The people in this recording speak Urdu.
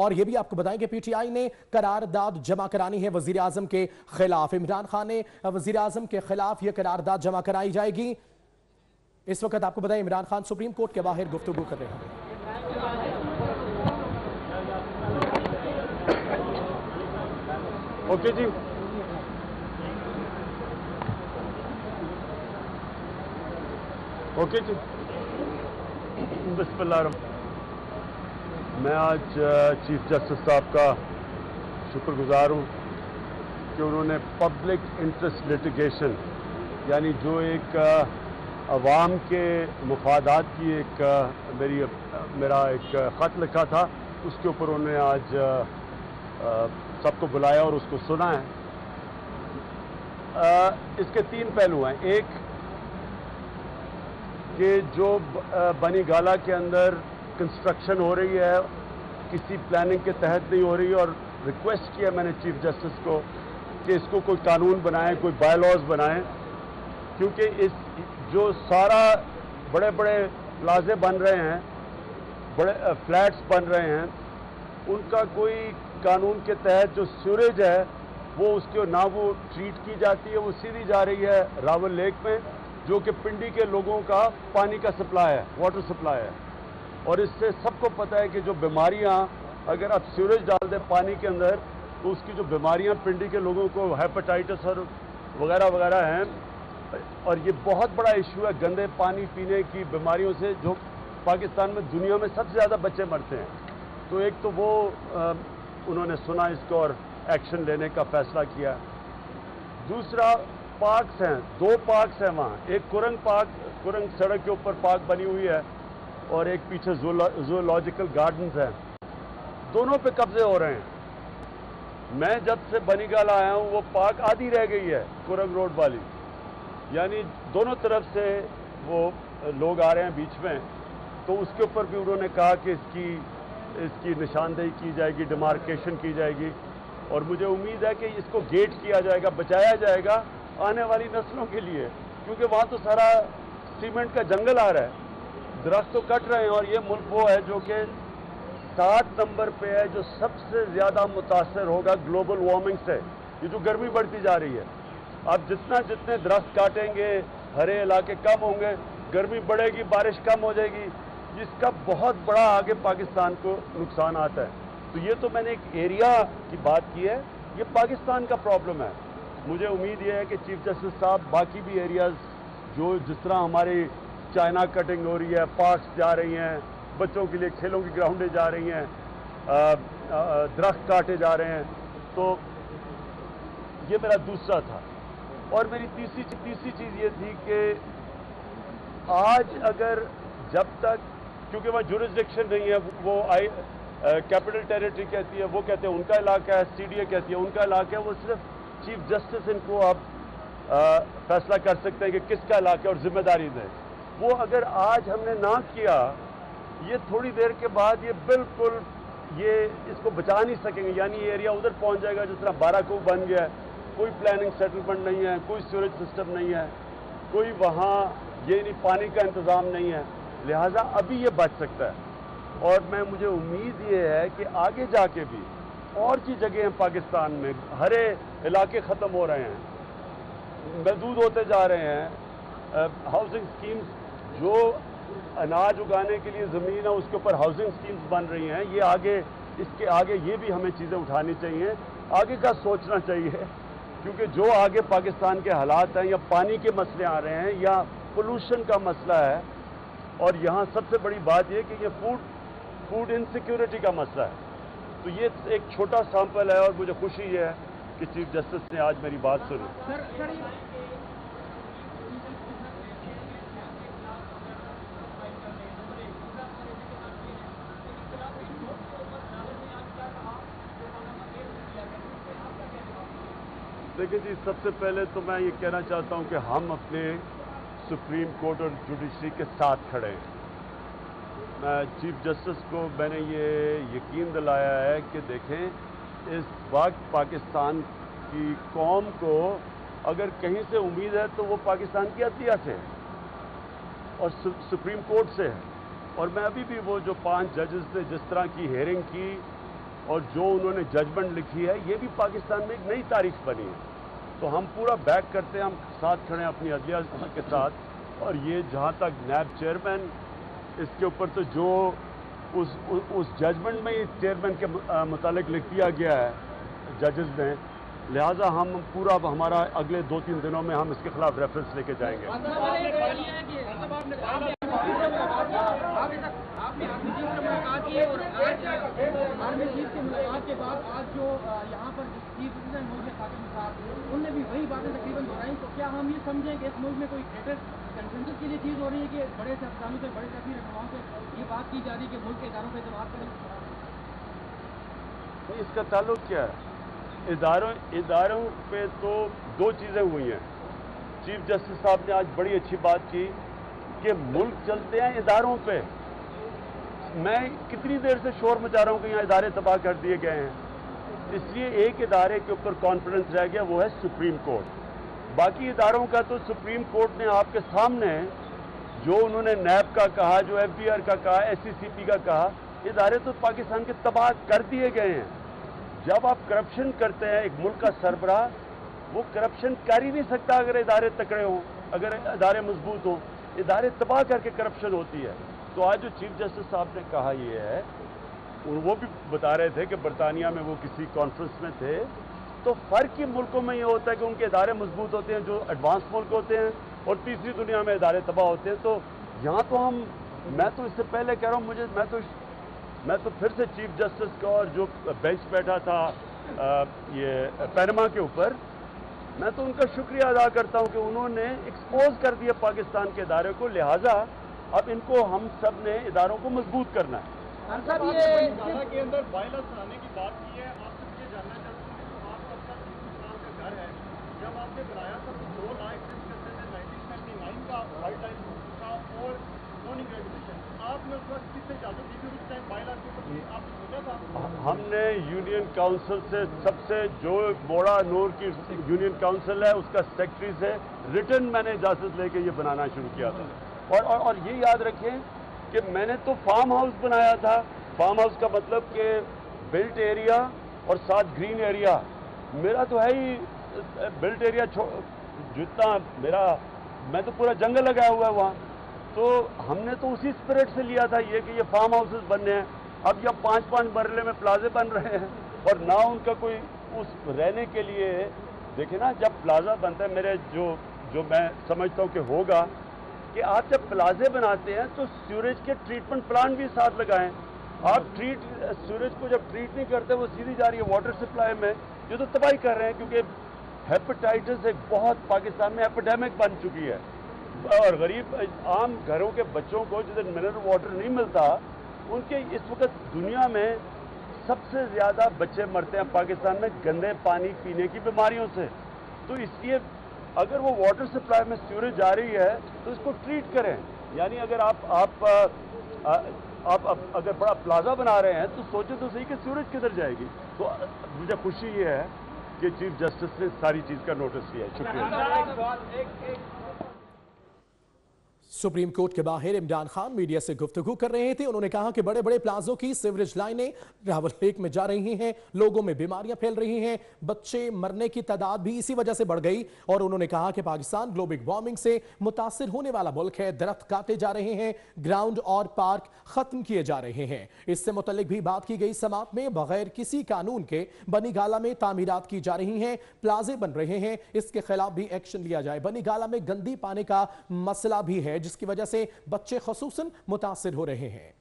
اور یہ بھی آپ کو بتائیں کہ پی ٹی آئی نے قرارداد جمع کرانی ہے وزیر اعظم کے خلاف. عمران خان نے وزیر اعظم کے خلاف یہ قرارداد جمع کرائی جائے گی. اس وقت آپ کو بتائیں عمران خان سپریم کورٹ کے باہر گفتگو کر رہے ہیں. اوکے جی. اوکے جی. بسم اللہ الرحمن. میں آج چیف جسٹس صاحب کا شکر گزار ہوں کہ انہوں نے پبلک انٹرسٹ لٹیگیشن یعنی جو ایک عوام کے مفادات کی ایک میرا ایک خط لکھا تھا اس کے اوپر انہوں نے آج سب کو بلایا اور اس کو سنا ہے. اس کے 3 پہلو ہیں. ایک کہ جو بنی گالہ کے اندر کنسٹرکشن ہو رہی ہے کسی پلاننگ کے تحت نہیں ہو رہی اور ریکویسٹ کیا میں نے چیف جسٹس کو کہ اس کو کوئی قانون بنائیں کوئی بائی لاز بنائیں کیونکہ اس جو سارا بڑے بڑے پلازے بن رہے ہیں بڑے فلیٹس بن رہے ہیں ان کا کوئی قانون کے تحت جو سیوریج ہے وہ اس کے نہ وہ ٹریٹ کی جاتی ہے وہ سیدھی جا رہی ہے راول لیک میں جو کہ پنڈی کے لوگوں کا پانی کا سپلائی ہے واٹر سپلائی ہے. اور اس سے سب کو پتہ ہے کہ جو بیماریاں اگر آپ سیوریج ڈال دیں پانی کے اندر تو اس کی جو بیماریاں پنڈی کے لوگوں کو ہیپاٹائٹس اور وغیرہ وغیرہ ہیں اور یہ بہت بڑا ایشو ہے گندے پانی پینے کی بیماریوں سے جو پاکستان میں دنیا میں سب سے زیادہ بچے مرتے ہیں. تو ایک تو وہ انہوں نے سنا اس کو اور ایکشن لینے کا فیصلہ کیا. دوسرا پارکس ہیں 2 پارکس ہیں وہاں. ایک کرنگ سڑک کے اوپر پارک بنی ہوئی ہے اور ایک پیچھے زولاجیکل گارڈنز ہیں. دونوں پہ قبضے ہو رہے ہیں. میں جب سے بنی گالہ آیا ہوں وہ پارک آدھی رہ گئی ہے کرنگ روڈ والی یعنی دونوں طرف سے وہ لوگ آ رہے ہیں بیچ میں. تو اس کے اوپر بھی انہوں نے کہا کہ اس کی نشاندہی کی جائے گی ڈیمارکیشن کی جائے گی اور مجھے امید ہے کہ اس کو گیٹ کیا جائے گا بچایا جائے گا آنے والی نسلوں کے لیے کیونکہ وہاں تو سارا سیمنٹ کا جنگل آ رہا ہے. درخت تو کٹ رہے ہیں اور یہ ملک وہ ہے جو کہ 7 نمبر پہ ہے جو سب سے زیادہ متاثر ہوگا گلوبل وارمنگ سے. یہ جو گرمی بڑھتی جا رہی ہے آپ جتنے درخت کاٹیں گے ہرے علاقے کم ہوں گے گرمی بڑھے گی بارش کم ہو جائے گی جس کا بہت بڑا آگے پاکستان کو نقصان آتا ہے. تو یہ تو میں نے ایک ایریا کی بات کی ہے یہ پاکستان کا پرابلم ہے. مجھے امید یہ ہے کہ چیف جسٹس صاحب باقی بھی ایریاز جو جس طرح ہماری چائنا کٹنگ ہو رہی ہے پارکس جا رہی ہیں بچوں کے لیے کھیلوں کی گراؤنڈیں جا رہی ہیں درخت کاٹے جا رہے ہیں تو یہ میرا دوسرا تھا. اور میری تیسری چیز یہ تھی کہ آج اگر جب تک کیونکہ وہاں جورسڈکشن نہیں ہے وہ کیپٹل ٹیریٹری کہتی ہے وہ کہتے ہیں ان کا علاقہ ہے سی ڈی اے کہتی ہے ان کا علاقہ ہے وہ صرف چیف جسٹس ان کو اب فیصلہ کر سکتے ہیں کہ کس کا علاقہ اور ذمہ داری دیں. وہ اگر آج ہم نے نہ کیا یہ تھوڑی دیر کے بعد یہ بالکل یہ اس کو بچا نہیں سکیں گے یعنی یہ ایریا ادھر پہنچ جائے گا جس طرح باراکو بن گیا ہے. کوئی پلاننگ سیٹلمنٹ نہیں ہے کوئی سیوریج سسٹم نہیں ہے کوئی وہاں یہ نہیں پانی کا انتظام نہیں ہے لہٰذا ابھی یہ بچ سکتا ہے. اور مجھے امید یہ ہے کہ آگے جا کے بھی اور سی جگہیں ہیں پاکستان میں ہرے علاقے ختم ہو رہے ہیں محدود ہوتے جا رہے ہیں. ہاؤسنگ سکیمز جو اناج اگانے کے لیے زمین ہے اس کے اوپر ہاؤسنگ سکیمز بن رہی ہیں یہ آگے اس کے آگے یہ بھی ہمیں چیزیں اٹھانی چاہیے آگے کا سوچنا چاہیے کیونکہ جو آگے پاکستان کے حالات ہیں یا پانی کے مسئلے آ رہے ہیں یا پولوشن کا مسئلہ ہے اور یہاں سب سے بڑی بات یہ کہ یہ فوڈ انسیکیورٹی کا مسئلہ ہے. تو یہ ایک چھوٹا سیمپل ہے اور مجھے خوشی یہ ہے کہ چیف جسٹس نے آج میری بات سنی. دیکھیں جی سب سے پہلے تو میں یہ کہنا چاہتا ہوں کہ ہم اپنے سپریم کورٹ اور جوڈیشری کے ساتھ کھڑے ہیں. چیف جسٹس کو میں نے یہ یقین دلایا ہے کہ دیکھیں اس وقت پاکستان کی قوم کو اگر کہیں سے امید ہے تو وہ پاکستان کی عدلیہ سے اور سپریم کورٹ سے ہے. اور میں ابھی بھی وہ جو 5 ججز نے جس طرح کی ہیئرنگ کی اور جو انہوں نے ججمنٹ لکھی ہے یہ بھی پاکستان میں ایک نئی تاریخ بنی ہے. تو ہم پورا بیک کرتے ہیں, ہم ساتھ کھڑے ہیں اپنی عدلیہ کے ساتھ. اور یہ جہاں تک نیب چیئرمین اس کے اوپر تو جو اس ججمنٹ میں چیئرمین کے متعلق لکھ دیا گیا ہے ججز نے, لہٰذا ہم پورا ہمارا اگلے 2-3 دنوں میں ہم اس کے خلاف ریفرنس لے کے جائیں گے. آپ نے آرمی چیف سے ملاقات کی اور آرمی چیف سے ملاقات کے بعد آج جو یہاں پر چیف سٹیزن ملک میں خاتون صاحب انہوں نے بھی وہی باتیں تقریباً دہرائی. تو کیا ہم یہ سمجھیں کہ اس ملک میں کوئی گریٹر کنسنسس کے لیے چیز ہو رہی ہے کہ بڑے سے افسانوں سے بڑے سیاسی رہنماؤں سے یہ بات کی جا رہی ہے کہ ملک کے اداروں پہ اعتماد کریں؟ اس کا تعلق کیا ہے؟ اداروں پہ تو 2 چیزیں ہوئی ہیں. چیف جسٹس صاحب نے آج بڑی اچھی بات کی کہ ملک چلتے ہیں اداروں پہ. میں کتنی دیر سے شور مچا رہا ہوں کہ یہاں ادارے تباہ کر دیے گئے ہیں. اس لیے ایک ادارے کے اوپر کانفیڈنس رہ گیا, وہ ہے سپریم کورٹ. باقی اداروں کا تو سپریم کورٹ نے آپ کے سامنے جو انہوں نے نیب کا کہا, جو ایف بی آر کا کہا, ایس سی سی پی کا کہا, ادارے تو پاکستان کے تباہ کر دیے گئے ہیں. جب آپ کرپشن کرتے ہیں, ایک ملک کا سربراہ وہ کرپشن کر ہی نہیں سکتا اگر ادارے تکڑے ہوں, اگر ادارے مضبوط ہوں. ادارے تباہ کر کے کرپشن ہوتی ہے. تو آج جو چیف جسٹس صاحب نے کہا یہ ہے, وہ بھی بتا رہے تھے کہ برطانیہ میں وہ کسی کانفرنس میں تھے, تو فرق ہی ملکوں میں یہ ہوتا ہے کہ ان کے ادارے مضبوط ہوتے ہیں جو ایڈوانس ملک ہوتے ہیں, اور تیسری دنیا میں ادارے تباہ ہوتے ہیں. تو یہاں تو میں تو اس سے پہلے کہہ رہا ہوں, میں تو پھر سے چیف جسٹس کا اور جو بینچ بیٹھا تھا یہ پینما کے اوپر, میں تو ان کا شکریہ ادا کرتا ہوں کہ انہوں نے ایکسپوز کر دیا پاکستان کے ادارے کو. لہٰذا اب ان کو ہم سب نے اداروں کو مضبوط کرنا ہے. کے اندر وائلنس بنانے کی بات کی ہے. آپ سے یہ جاننا چاہتا ہوں کہ آپ کا 30 کا گھر ہے, جب آپ نے بنایا تھا تو 2 لاکھ 1979 کا وائلڈ لائف کا اور زوننگ ریگولیشن, آپ نے اس وقت کس سے اجازت دی تھی اس ٹائم وائلنس کے اوپر آپ نے سوچا تھا؟ ہم نے یونین کاؤنسل سے سب سے جو موڑا نور کی یونین کاؤنسل ہے اس کا سیکرٹری سے ریٹن میں نے اجازت لے کے یہ بنانا شروع کیا تھا. اور یہ یاد رکھیں کہ میں نے تو فارم ہاؤس بنایا تھا. فارم ہاؤس کا مطلب کہ بلٹ ایریا اور ساتھ گرین ایریا. میرا تو ہے ہی بلٹ ایریا جتنا میں تو پورا جنگل لگایا ہوا ہے وہاں. تو ہم نے تو اسی اسپرٹ سے لیا تھا یہ کہ یہ فارم ہاؤسز بننے ہیں. اب یہ 5 مرلے میں پلازے بن رہے ہیں اور نہ ان کا کوئی اس رہنے کے لیے. دیکھیں نا, جب پلازا بنتا ہے, میرے جو میں سمجھتا ہوں کہ ہوگا کہ آپ جب پلازے بناتے ہیں تو سیوریج کے ٹریٹمنٹ پلانٹ بھی ساتھ لگائیں. آپ سیوریج کو جب ٹریٹ نہیں کرتے وہ سیدھی جا رہی ہے واٹر سپلائی میں, یہ تو تباہی کر رہے ہیں. کیونکہ ہیپاٹائٹس ایک بہت پاکستان میں ایپیڈیمک بن چکی ہے, اور غریب عام گھروں کے بچوں کو جدھر منرل واٹر نہیں ملتا, ان کے اس وقت دنیا میں سب سے زیادہ بچے مرتے ہیں پاکستان میں گندے پانی پینے کی بیماریوں سے. تو اس لیے اگر وہ واٹر سپلائی میں سیوریج جا رہی ہے تو اس کو ٹریٹ کریں. یعنی اگر آپ اگر بڑا پلازا بنا رہے ہیں تو سوچیں تو صحیح کہ سیوریج کدھر جائے گی. تو مجھے خوشی یہ ہے کہ چیف جسٹس نے ساری چیز کا نوٹس لیا ہے. شکریہ. سپریم کورٹ کے باہر عمران خان میڈیا سے گفتگو کر رہے تھے. انہوں نے کہا کہ بڑے بڑے پلازوں کی سیوریج لائنیں راول لیک میں جا رہی ہیں, لوگوں میں بیماریاں پھیل رہی ہیں, بچے مرنے کی تعداد بھی اسی وجہ سے بڑھ گئی. اور انہوں نے کہا کہ پاکستان گلوبل وارمنگ سے متاثر ہونے والا ملک ہے, درخت کاٹے جا رہے ہیں, گراؤنڈ اور پارک ختم کیے جا رہے ہیں. اس سے متعلق بھی بات کی گئی. سماعت میں بغیر کسی قانون کے بنی گالہ میں تعمیرات کی جا رہی ہیں, پلازے بن رہے ہیں, اس کے خلاف بھی ایکشن لیا جائے. بنی گالہ میں گندی پانی کا مسئلہ بھی ہے جس کی وجہ سے بچے خصوصاً متاثر ہو رہے ہیں.